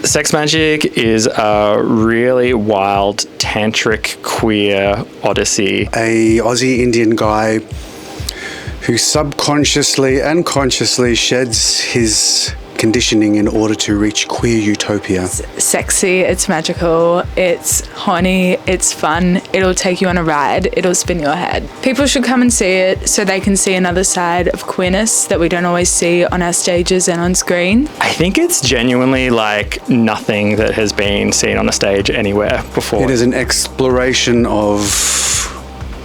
Sex Magick is a really wild, tantric, queer odyssey. A Aussie Indian guy who subconsciously and consciously sheds his conditioning in order to reach queer utopia. It's sexy, it's magical, it's horny, it's fun, it'll take you on a ride, it'll spin your head. People should come and see it so they can see another side of queerness that we don't always see on our stages and on screen. I think it's genuinely like nothing that has been seen on a stage anywhere before. It is an exploration of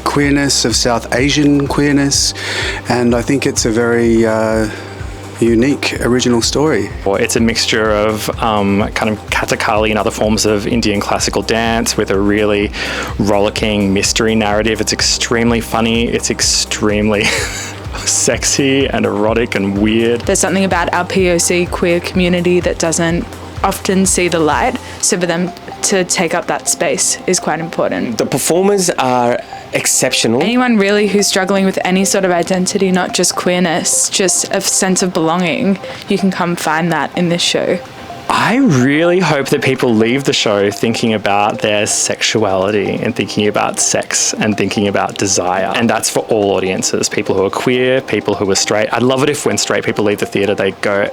queerness, of South Asian queerness, and I think it's a very unique original story. It's a mixture of kind of Kathakali and other forms of Indian classical dance with a really rollicking mystery narrative. It's extremely funny, it's extremely sexy and erotic and weird. There's something about our POC queer community that doesn't often see the light, so for them to take up that space is quite important. The performers are exceptional. Anyone really who's struggling with any sort of identity, not just queerness, just a sense of belonging, you can come find that in this show. I really hope that people leave the show thinking about their sexuality and thinking about sex and thinking about desire. And that's for all audiences, people who are queer, people who are straight. I'd love it if when straight people leave the theatre, they go,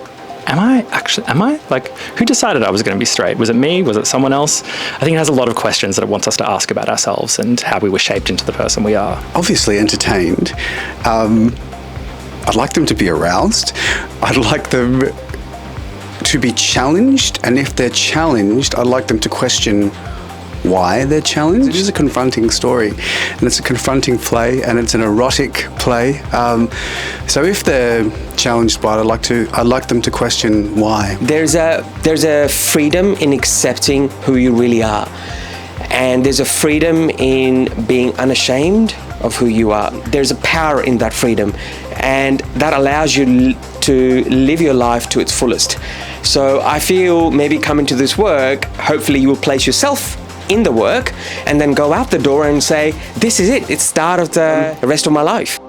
am I? Like, who decided I was going to be straight? Was it me? Was it someone else? I think it has a lot of questions that it wants us to ask about ourselves and how we were shaped into the person we are. Obviously entertained. I'd like them to be aroused. I'd like them to be challenged. And if they're challenged, I'd like them to question why they're challenged. It is a confronting story, and it's a confronting play, and it's an erotic play. So if they're challenged by it, I'd like them to question why. There's a freedom in accepting who you really are, and there's a freedom in being unashamed of who you are. There's a power in that freedom, and that allows you to live your life to its fullest. So I feel maybe coming to this work, hopefully you will place yourself in the work and then go out the door and say, this is it, it's the start of the rest of my life.